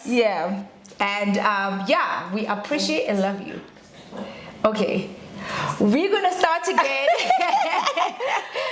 Yeah. And yeah, we appreciate and love you. Okay. We're gonna start again.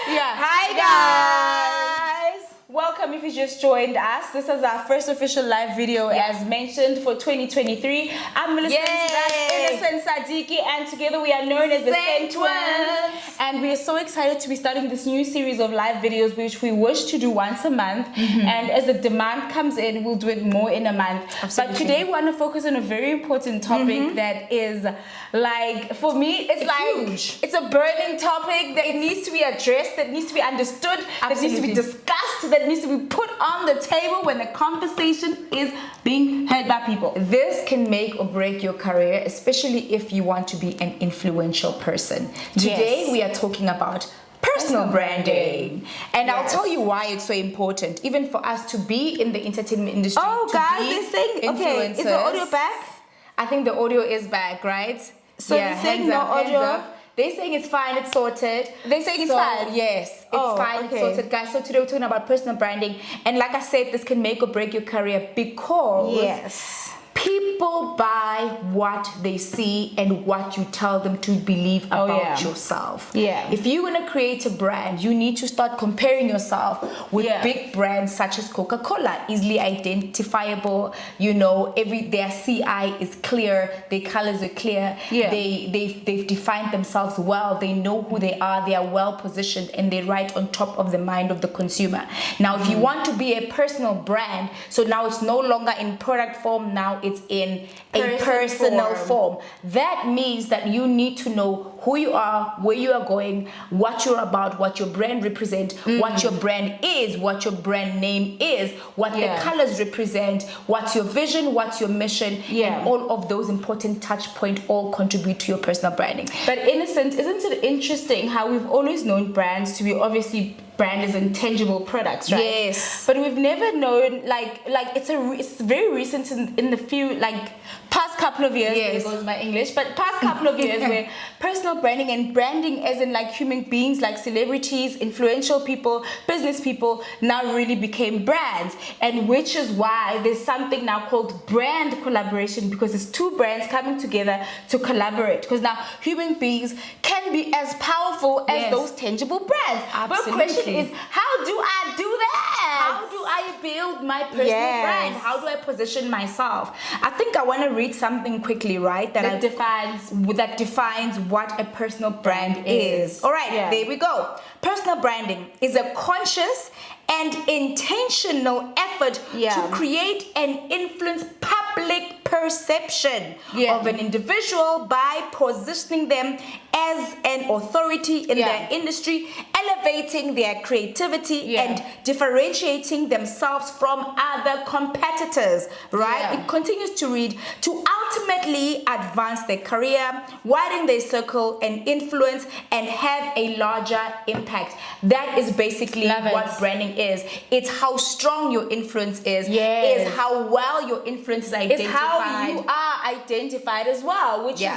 Yeah. Hi guys. Welcome if you just joined us. This is our first official live video as mentioned for 2023. I'm Melissa Innocent Sadiki, and together we are known as the CENTTWINZ. And we are so excited to be starting this new series of live videos which we wish to do once a month. And as the demand comes in, we'll do it more in a month. Absolutely. But today we want to focus on a very important topic that is like, for me, it's like huge. It's a burning topic that needs to be addressed, that needs to be understood, that needs to be discussed, that needs to be put on the table when the conversation is being heard by people. This can make or break your career, especially if you want to be an influential person. Today we are talking about personal branding. And I'll tell you why it's so important, even for us to be in the entertainment industry. Oh, guys, they're saying, okay, is the audio back? I think the audio is back, right? So they're saying no audio. They're saying it's fine, it's sorted. They're saying it's fine? Yes, it's fine, it's sorted, guys. So today we're talking about personal branding. And like I said, this can make or break your career because people buy what they see and what you tell them to believe about yourself. If you want to create a brand, you need to start comparing yourself with big brands such as Coca-Cola, easily identifiable. You know, their CI is clear, their colors are clear. They've defined themselves well. They know who they are. They are well positioned, and they're right on top of the mind of the consumer. Now, if you want to be a personal brand, so now it's no longer in product form. Now it's in a personal form. That means that you need to know who you are, where you are going, what you're about, what your brand represents, what your brand is, what your brand name is, what the colors represent, what's your vision, what's your mission, and all of those important touch points all contribute to your personal branding. But Innocent, isn't it interesting how we've always known brands to be obviously brand is intangible products, right? Yes. But we've never known like it's very recent in the few past couple of years. There goes my English, but past couple of years where personal branding and branding as in like human beings, like celebrities, influential people, business people now really became brands, and which is why there's something now called brand collaboration, because it's two brands coming together to collaborate, because now human beings can be as powerful as those tangible brands. Absolutely. But the question is, how do I do that? How do I build my personal brand? How do I position myself? I think I want to read something quickly, right? That defines what a personal brand is. All right, there we go. Personal branding is a conscious and intentional effort to create and influence public perception of an individual by positioning them as an authority in their industry, elevating their creativity and differentiating themselves from other competitors, right? It continues to read, to ultimately advance their career, widen their circle and influence, and have a larger impact. That is basically what branding is. It's how strong your influence is. Is how well your influence is identified. It's how you are identified as well, which is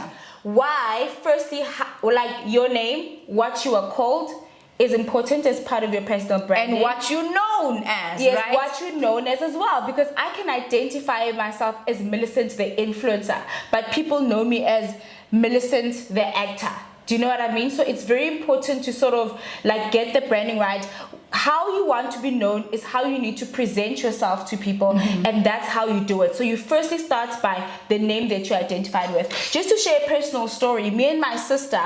why, firstly, like your name, what you are called, is important as part of your personal branding. And what you're known as, right? What you're known as well, because I can identify myself as Millicent the influencer, but people know me as Millicent the actor. Do you know what I mean? So it's very important to sort of like get the branding right. How you want to be known is how you need to present yourself to people, and that's how you do it. So you firstly start by the name that you're identified with. Just to share a personal story, me and my sister,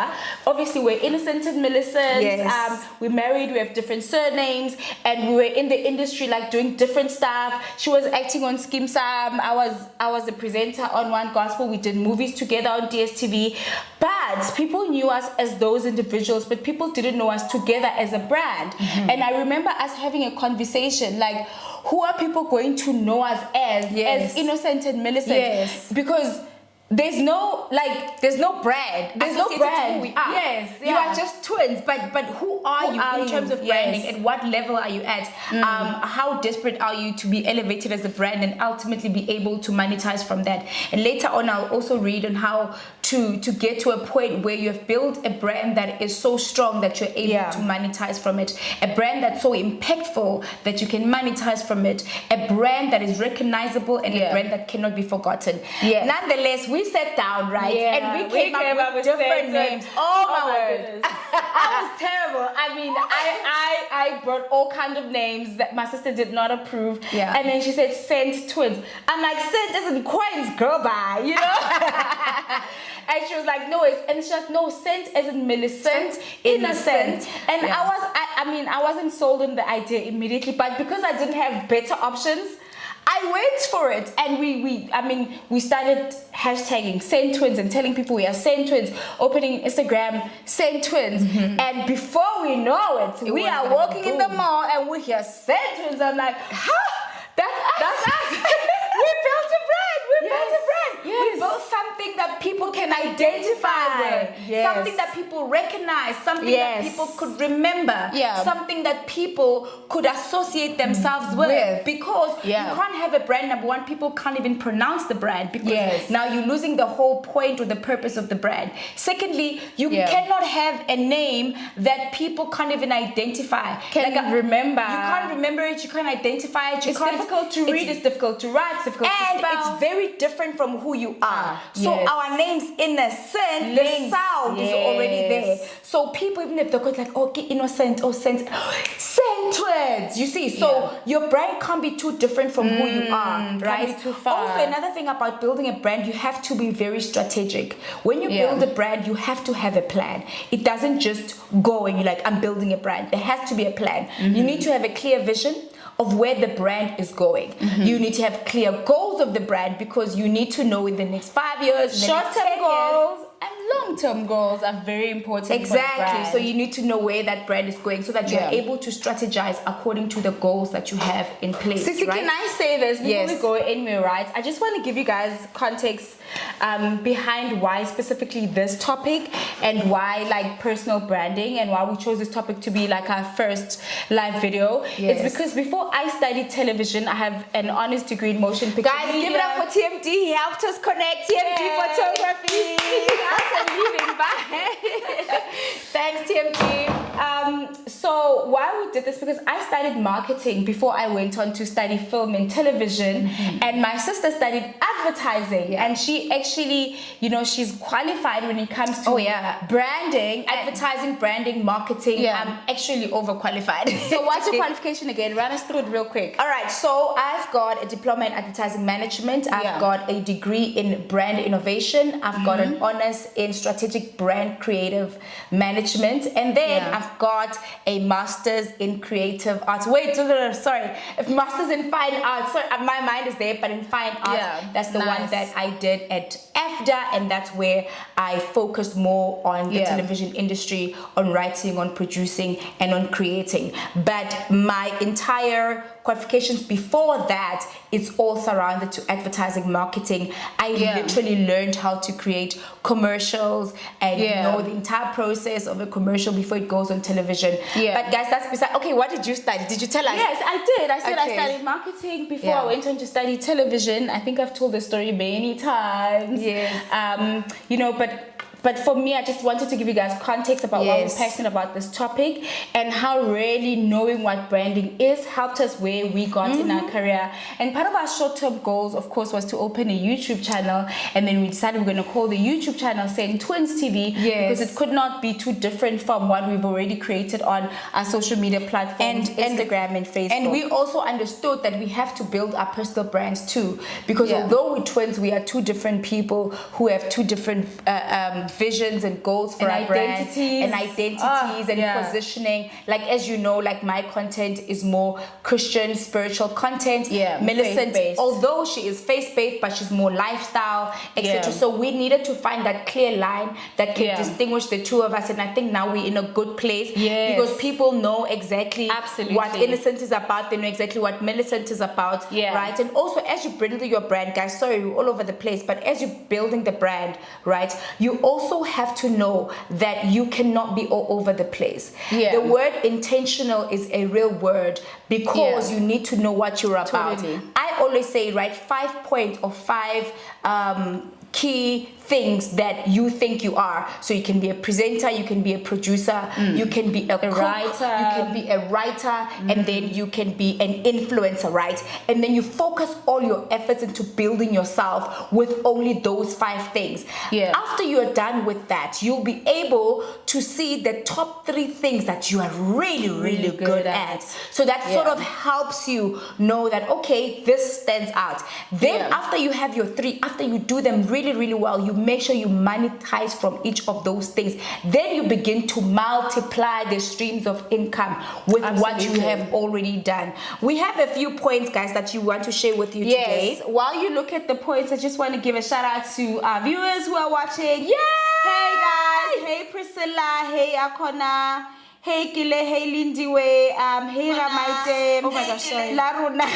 obviously we're Innocent and Millicent. We're married, we have different surnames, and we were in the industry like doing different stuff. She was acting on Skim Sam, I was a presenter on One Gospel. We did movies together on DSTV, but people knew us as those individuals, but people didn't know us together as a brand. And I remember us having a conversation like, who are people going to know us as Innocent and Millicent? Because there's no brand. There's no brand. Who we are. Yes, you are just twins. But who are you in terms of branding? At what level are you at? How desperate are you to be elevated as a brand and ultimately be able to monetize from that? And later on, I'll also read on how to get to a point where you have built a brand that is so strong that you're able to monetize from it. A brand that's so impactful that you can monetize from it. A brand that is recognizable and a brand that cannot be forgotten. Nonetheless, we sat down, right? And we came up with different names. Oh my goodness. That was terrible. I mean, I brought all kinds of names that my sister did not approve. And then she said CENTTWINZ. I'm like, Cent isn't coins, girl, bye, you know? And she was like, no, and she's like, no, Cent isn't Millicent, innocent. And I wasn't sold on the idea immediately, but because I didn't have better options, I went for it. And we started hashtagging CENTTWINZ and telling people we are CENTTWINZ, opening Instagram CENTTWINZ. And before we know it, we are walking in the mall and we hear CENTTWINZ. I'm like, that's us. We built a brand. We built something that people can identify with. Something that people recognize. Something that people could remember. Something that people could associate themselves with. Because you can't have a brand, number one, people can't even pronounce the brand because now you're losing the whole point or the purpose of the brand. Secondly, you cannot have a name that people can't even identify. Remember. You can't remember it, you can't identify it. It's difficult to read, it's difficult to write, it's difficult to spell. It's very different from who you are. So our names innocent, the sound is already there. So people, even if they're like, okay, innocent or CENTTWINZ, you see. So your brand can't be too different from who you are, right? Can't be too far. Also, another thing about building a brand, you have to be very strategic. When you build a brand, you have to have a plan. It doesn't just go and you're like, I'm building a brand. There has to be a plan. You need to have a clear vision of where the brand is going. You need to have clear goals of the brand because you need to know in the next 5 years, short-term goals and long-term goals are very important. Exactly. So you need to know where that brand is going so that you're able to strategize according to the goals that you have in place. Sissy, can I say this before we go anywhere, right? I just want to give you guys context behind why specifically this topic and why like personal branding and why we chose this topic to be like our first live video. It's because before I studied television, I have an honors degree in motion picture. Guys, give it up for TMD. He helped us connect. TMD photography. Thanks, TMD. So why we did this, because I studied marketing before I went on to study film and television, and my sister studied advertising, and she actually, you know, she's qualified when it comes to branding, advertising, branding, marketing. I'm actually overqualified. So what's your qualification again? Run us through it real quick. All right, so I've got a diploma in advertising management. I've got a degree in brand innovation. I've got an honors in strategic brand creative management, and then I've got a master's in creative arts. Wait, sorry, master's in fine arts. Sorry, my mind is there, but in fine arts, that's the one that I did at AFDA, and that's where I focused more on the television industry, on writing, on producing, and on creating. But my entire qualifications before that, it's all surrounded to advertising, marketing. I literally learned how to create commercials and know the entire process of a commercial before it goes on television. But guys, that's beside. Okay, what did you study? Did you tell us? Yes, I did. I said I studied marketing before I went on to study television. I think I've told the story many times. You know, but for me, I just wanted to give you guys context about why we're passionate about this topic and how really knowing what branding is helped us where we got in our career. And part of our short-term goals, of course, was to open a YouTube channel, and then we decided we're going to call the YouTube channel CENTTWINZ TV because it could not be too different from what we've already created on our social media platforms, Instagram and Facebook. And we also understood that we have to build our personal brands too, because although we're twins, we are two different people who have two different visions and goals for And our brand identities. and identities and Yeah. positioning. Like, as you know, like my content is more Christian, spiritual content. Yeah, Millicent, faith-based. although she is faith-based, but she's more lifestyle, etc. Yeah. So we needed to find that clear line that can Yeah. distinguish the two of us, and I think now we're in a good place. Yes. Because people know exactly Absolutely. what Innocent is about. They know exactly what Millicent is about. Yeah. Right. And also, as you build your brand, guys, sorry, we're all over the place, but as you're building the brand, right, you also have to know that you cannot be all over the place. Yeah. The word intentional is a real word because Yeah. you need to know what you're about. Totally. I always say, right, 5 points or 5 key things that you think you are. So you can be a presenter, you can be a producer, you can be a cook, writer. you can be a writer, and then you can be an influencer, right? And then you focus all your efforts into building yourself with only those 5 things. Yeah. After you're done with that, you'll be able to see the top 3 things that you are really good at. So that sort Yeah. of helps you know that, okay, this stands out. Then Yeah. after you have your 3, after you do them really well, you make sure you monetize from each of those things. Then you begin to multiply the streams of income with what you Absolutely. have already done. We have a few points, guys, that you want to share with you today. Yes. While you look at the points, I just want to give a shout out to our viewers who are watching. Yay! Hey guys. Hey Priscilla. Hey Akona. Hey Kile. Hey Lindiwe. Hey Ramaite. Oh my gosh, sorry. Laruna.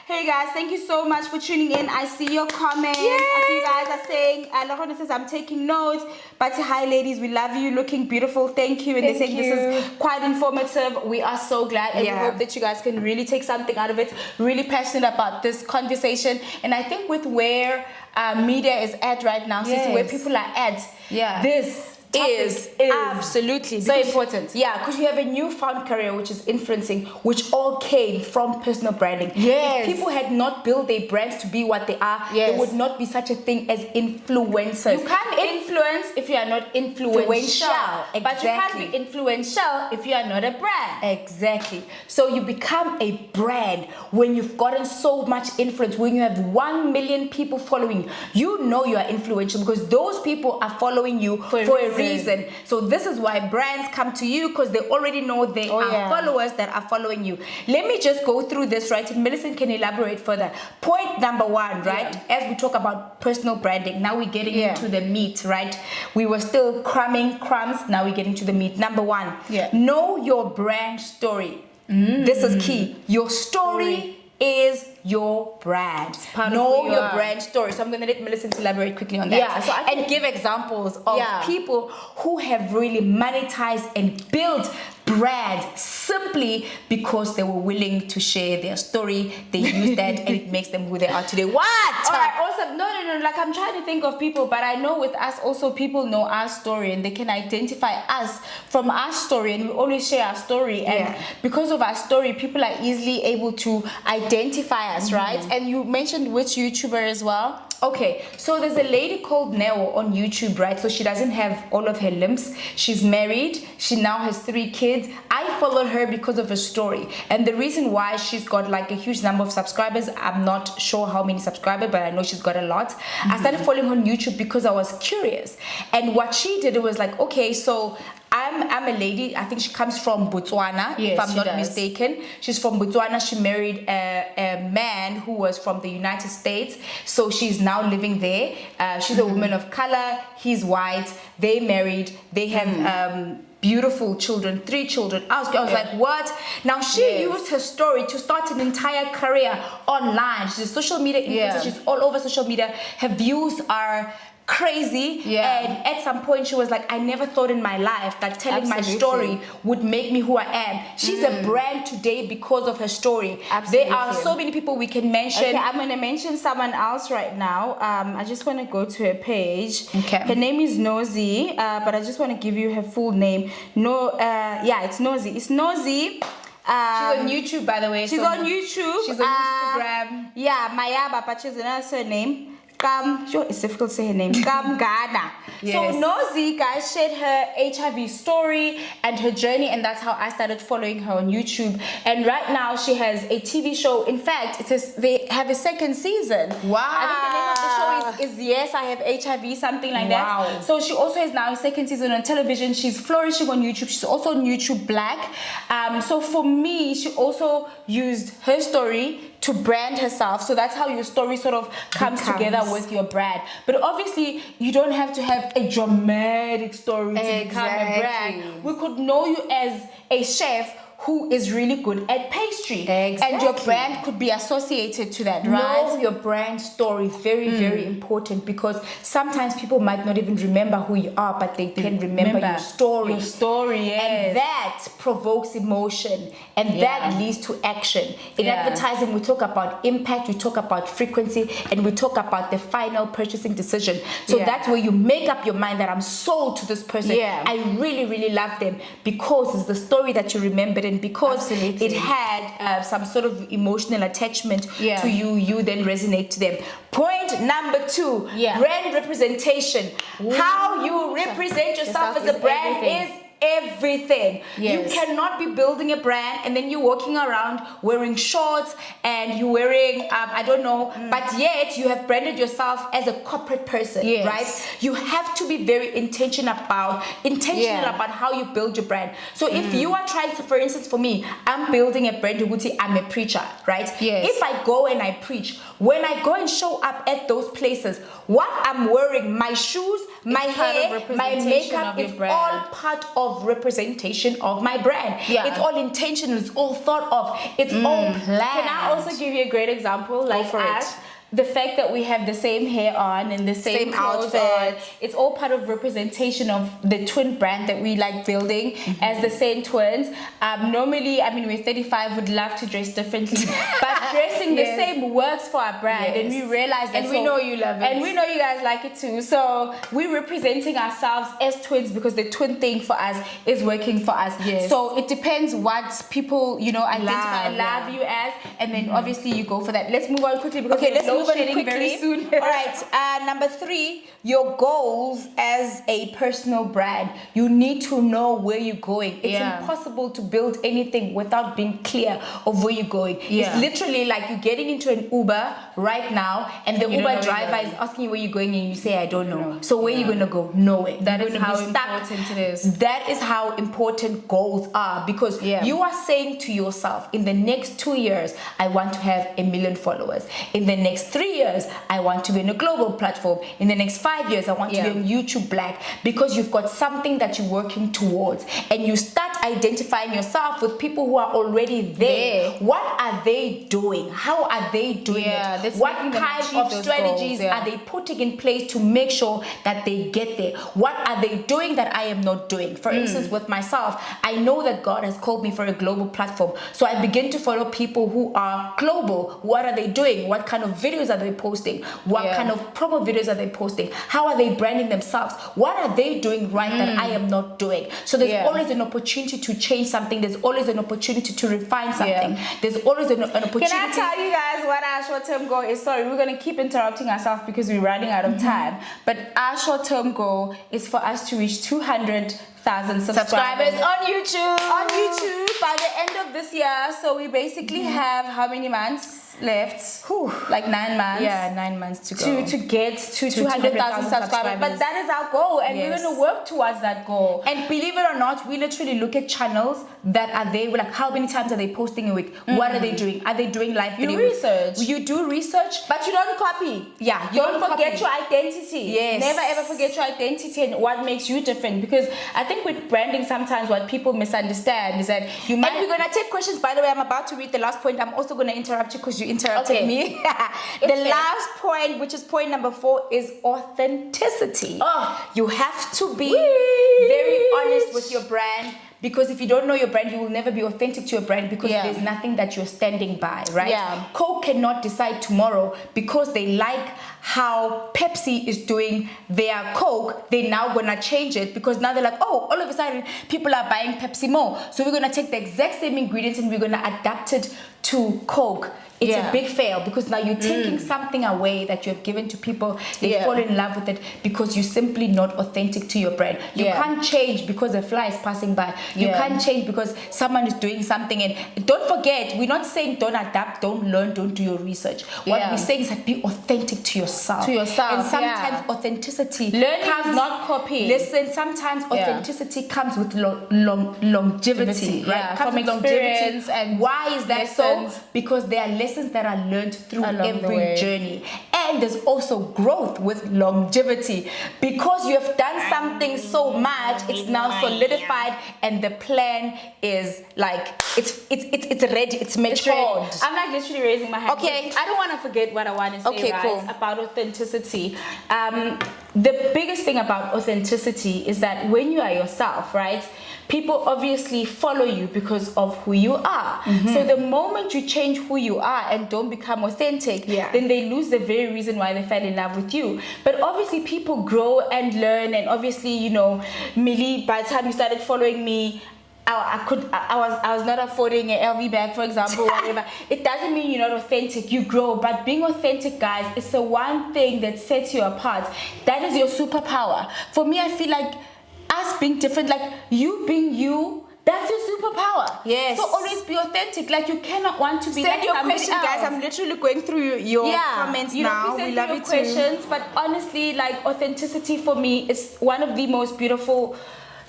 Hey guys, thank you so much for tuning in. I see your comments. I see you guys are saying, Laruna says, I'm taking notes. But hi ladies, we love you. Looking beautiful. Thank you. And Thank they're saying you. this is quite informative. We are so glad, and we hope that you guys can really take something out of it. Really passionate about this conversation, and I think with where media is at right now, Yes. where people are at, Yeah. this is absolutely so because- important. Yeah, because you have a newfound career, which is influencing, which all came from personal branding. Yes. If people had not built their brands to be what they are, Yes. there would not be such a thing as influencers. You can't influence if you are not influential. Influential, But you can't exactly. be influential if you are not a brand. Exactly. So you become a brand when you've gotten so much influence, when you have 1 million people following you. You know you are influential because those people are following you for a reason. So this is why brands come to you, because they already know they are followers that are following you. Let me just go through this, right? And Millicent can elaborate further. Point number 1, right? As we talk about personal branding, now we're getting into the meat, right? We were still crumbing crumbs, now we're getting to the meat. Number 1, know your brand story. This is key. Your story is your brand. Know your brand story. So I'm going to let Millicent elaborate quickly on that. Yeah, so and give examples of people who have really monetized and built brand simply because they were willing to share their story. They use that and it makes them who they are today. What? All right, awesome. No. Like, I'm trying to think of people, but I know with us also people know our story and they can identify us from our story, and we always share our story. And because of our story, people are easily able to identify us, right? And you mentioned which YouTuber as well? Okay, so there's a lady called Neo on YouTube, right? So she doesn't have all of her limbs. She's married. She now has 3 kids. I followed her because of her story. And the reason why she's got like a huge number of subscribers, I'm not sure how many subscribers, but I know she's got a lot. I started following her on YouTube because I was curious. And what she did, it was like, okay, so I'm a lady, I think she comes from Botswana, if I'm not mistaken. She's from Botswana. She married a man who was from the United States. So she's now living there. She's a woman of color. He's white. They married. They have beautiful children, 3 children. I was like, what? Now she used her story to start an entire career online. She's a social media influencer. She's all over social media. Her views are crazy, and at some point she was like, I never thought in my life that telling my story would make me who I am. She's a brand today because of her story. There are so many people we can mention. Okay, I'm going to mention someone else right now. I just want to go to her page. Okay. Her name is Nosy, but I just want to give you her full name. It's Nosy. It's Nosy. She's on YouTube, by the way. She's on YouTube. She's on Instagram. Yeah, Mayaba, but she's another surname. It's difficult to say her name. Ghana. So Nosy, guys, shared her HIV story and her journey, and that's how I started following her on YouTube. And right now she has a TV show. In fact, they have a 2nd season. Wow. I think the name of the show is is Yes, I Have HIV, something like that. So she also is now in second season on television. She's flourishing on YouTube. She's also on YouTube Black. So for me, she also used her story to brand herself. So that's how your story sort of comes together with your brand. But obviously, you don't have to have a dramatic story to become a brand. We could know you as a chef who is really good at pastry. And your brand could be associated to that, right? Know your brand story. Very, very important, because sometimes people might not even remember who you are, but they can remember your story. Your story, yes. And that provokes emotion, and that leads to action. In advertising, we talk about impact, we talk about frequency, and we talk about the final purchasing decision. So that's where you make up your mind that I'm sold to this person. I really, really love them because it's the story that you remembered, and because it had some sort of emotional attachment to you, you then resonate to them. Point number 2, brand representation. How you represent yourself as a brand is everything. You cannot be building a brand and then you're walking around wearing shorts and you're wearing I don't know, but yet you have branded yourself as a corporate person, right? You have to be very intentional about how you build your brand. So if you are trying to, for instance, for me, I'm building a brand, I'm a preacher, right? If I go and I preach, when I go and show up at those places, what I'm wearing, my shoes, my hair, my makeup, is all part of representation of my brand. It's all intentional, it's all thought of, it's all planned. Can I also give you a great example? Like us, the fact that we have the same hair on and the same outfit on, it's all part of representation of the twin brand that we like building as the CENTTWINZ. Normally, I mean, we're 35, would love to dress differently, but dressing the same works for our brand, and we realize that. And we know you love it. And we know you guys like it too. So we're representing ourselves as twins because the twin thing for us is working for us. So it depends what people, you know, identify, love you as, and then obviously you go for that. Let's move on quickly because let's move on quickly. Very soon. All right, number 3, your goals as a personal brand. You need to know where you're going. It's impossible to build anything without being clear of where you're going. It's literally like you're getting into an Uber right now and the Uber driver is asking you where you're going and you say, I don't know. So where are you going to go? Nowhere. That is how important it is. That is how important goals are, because you are saying to yourself, in the next 2 years, I want to have 1 million followers. In the next 3 years, I want to be on a global platform. In the next 5 years, I want to be on YouTube Black, because you've got something that you're working towards, and you start identifying yourself with people who are already there. What are they doing? How are they doing it? What kind of strategies are they putting in place to make sure that they get there? What are they doing that I am not doing? For instance, with myself, I know that God has called me for a global platform, so I begin to follow people who are global. What are they doing? What kind of videos are they posting? What kind of promo videos are they posting? How are they branding themselves? What are they doing right that I am not doing? So there's always an opportunity to change something. There's always an opportunity to refine something. There's always an opportunity. Can I tell you guys what our short-term goal is? Sorry, we're going to keep interrupting ourselves because we're running out of time. But our short-term goal is for us to reach 200,000 subscribers on YouTube. By the end of this year. So we basically have how many months left? Like 9 months. 9 months to go. To get to 200,000 subscribers. But that is our goal, and we're going to work towards that goal. And believe it or not, we literally look at channels that are there. We're like, how many times are they posting a week? What are they doing? Are they doing live videos? Research. You do research, but you don't copy. You don't forget your identity. Never ever forget your identity and what makes you different. Because I think with branding, sometimes what people misunderstand is that you might. And we're gonna take questions. By the way, I'm about to read the last point. I'm also gonna interrupt you because you interrupted me. The last point, which is point number 4, is authenticity. You have to be very honest with your brand. Because if you don't know your brand, you will never be authentic to your brand, because there's nothing that you're standing by, right? Coke cannot decide tomorrow because they like how Pepsi is doing their Coke. They're now gonna change it because now they're like, oh, all of a sudden people are buying Pepsi more. So we're gonna take the exact same ingredients and we're gonna adapt it to Coke. It's a big fail, because now you're taking something away that you have given to people. They fall in love with it because you're simply not authentic to your brand. You can't change because a fly is passing by. You can't change because someone is doing something. And don't forget, we're not saying don't adapt, don't learn, don't do your research. What we're saying is that be authentic to yourself. yourself. To yourself, And sometimes authenticity learning is not copying. Listen, sometimes authenticity comes with longevity, right? Yeah, Comes from with experience. And why is that lessons. so? Because there are lessons that are learned through Along the every way. journey. And there's also growth with longevity. Because you have done something so much, it's now solidified, and the plan is like it's ready, it's matured. I'm like literally raising my hand. Okay. I don't want to forget what I want to say, Okay, right? cool. About authenticity. The biggest thing about authenticity is that when you are yourself, right? People obviously follow you because of who you are. So the moment you change who you are and don't become authentic, then they lose the very reason why they fell in love with you. But obviously people grow and learn, and obviously, you know, Millie, by the time you started following me, I was not affording an LV bag, for example, whatever. It doesn't mean you're not authentic. You grow, but being authentic, guys, is the one thing that sets you apart. That is your superpower. For me, I feel like us being different, like you being you, that's your superpower. Yes. So always be authentic. Like you cannot want to be Send like your somebody question, else. guys. I'm literally going through your comments now. We love your it questions, too. but honestly, like authenticity for me is one of the most beautiful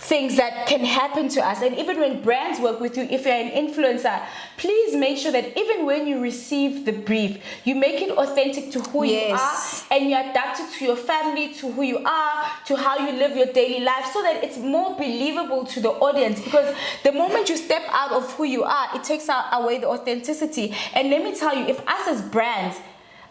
things that can happen to us. And even when brands work with you, if you're an influencer, please make sure that even when you receive the brief, you make it authentic to who you are, and you adapt it to your family, to who you are, to how you live your daily life, so that it's more believable to the audience. Because the moment you step out of who you are, it takes away the authenticity. And let me tell you, if us as brands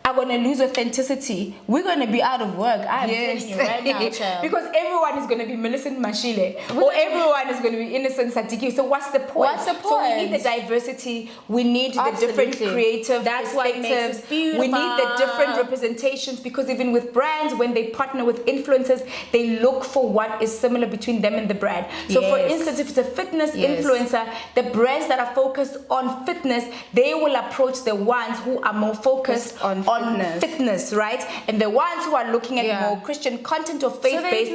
are going to lose authenticity, we're going to be out of work. I'm telling you right now, child. Because everyone is going to be Millicent Mashile, or everyone is going to be Innocent Sadiki. So what's the point? What's the point? So we need the diversity. We need the different creative That's what makes perspectives. us beautiful. We need the different representations, because even with brands, when they partner with influencers, they look for what is similar between them and the brand. So for instance, if it's a fitness influencer, the brands that are focused on fitness, they will approach the ones who are more focused on fitness, right? And the ones who are looking at more Christian content or faith-based,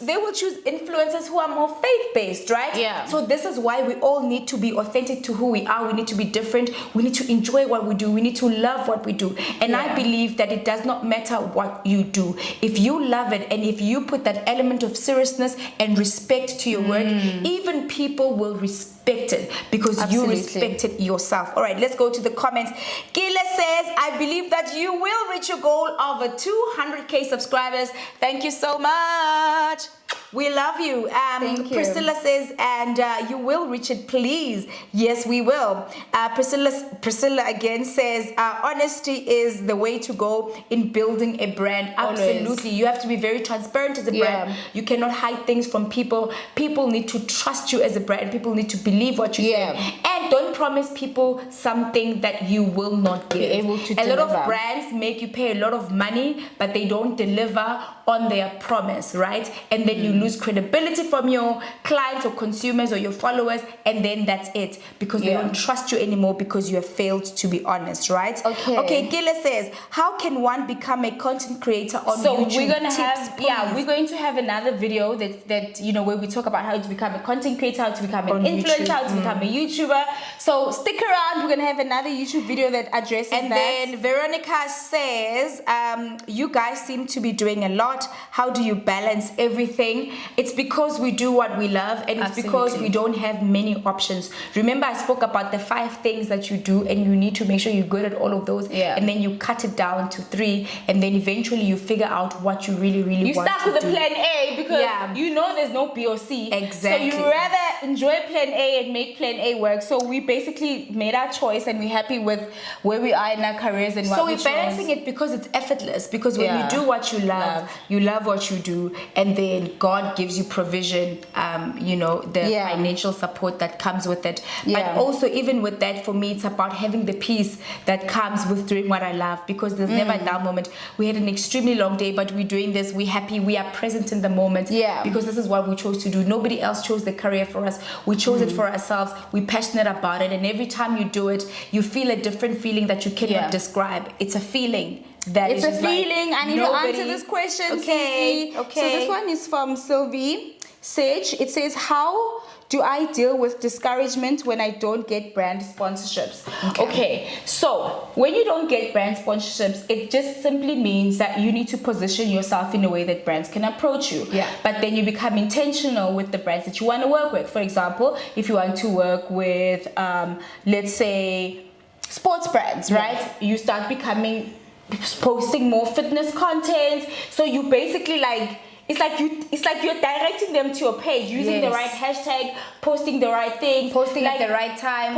they will choose influencers who are more faith-based, right? Yeah. So this is why we all need to be authentic to who we are. We need to be different. We need to enjoy what we do. We need to love what we do. And I believe that it does not matter what you do. If you love it, and if you put that element of seriousness and respect to your work, even people will respect it, because you respected yourself. All right, let's go to the comments. Gila says, I believe that you will reach your goal of 200k subscribers. Thank you so much. We love you. Thank you. Priscilla says, and you will reach it, please. Yes, we will. Priscilla again says, honesty is the way to go in building a brand. Absolutely. Always. You have to be very transparent as a brand. You cannot hide things from people. People need to trust you as a brand. People need to believe what you say. And don't promise people something that you will not give. Be able to a deliver. lot of brands make you pay a lot of money, but they don't deliver on their promise, right? And then you lose credibility from your clients or consumers or your followers, and then that's it, because they don't trust you anymore because you have failed to be honest, right? Okay, Gila says, how can one become a content creator on YouTube? So we're gonna we're going to have another video that you know, where we talk about how to become a content creator, how to become an influencer, how to become a YouTuber. So stick around, we're gonna have another YouTube video that addresses that. And then Veronica says, you guys seem to be doing a lot. How do you balance everything? It's because we do what we love, and it's because we don't have many options. Remember, I spoke about the 5 things that you do, and you need to make sure you're good at all of those, and then you cut it down to 3, and then eventually you figure out what you really want to do. You start with the plan A, because you know there's no B or C. Exactly. So you rather enjoy plan A and make plan A work. So we basically made our choice, and we're happy with where we are in our careers and what we chose. So we're balancing it because it's effortless, because when you do what you love, you love what you do, and then God gives you provision, you know, the financial support that comes with it. But also, even with that, for me, it's about having the peace that comes with doing what I love, because there's never a dull moment. We had an extremely long day, but we're doing this, we're happy, we are present in the moment, because this is what we chose to do. Nobody else chose the career for us. We chose it for ourselves. We're passionate about it, and every time you do it, you feel a different feeling that you cannot describe. It's a feeling. It's a feeling. I need to answer this question. Okay. So this one is from Sylvie. Sage, it says, how do I deal with discouragement when I don't get brand sponsorships? Okay, so when you don't get brand sponsorships, it just simply means that you need to position yourself in a way that brands can approach you. Yeah. But then you become intentional with the brands that you want to work with. For example, if you want to work with, let's say, sports brands, right? You start posting more fitness content. So you basically it's like you're directing them to your page, using the right hashtag, posting the right things, posting at the right time.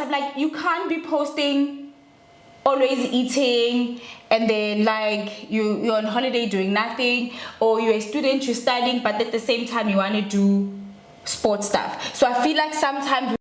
Like, you can't be posting always eating and then you're on holiday doing nothing, or you're a student, you're studying, but at the same time you want to do sports stuff. So I feel like sometimes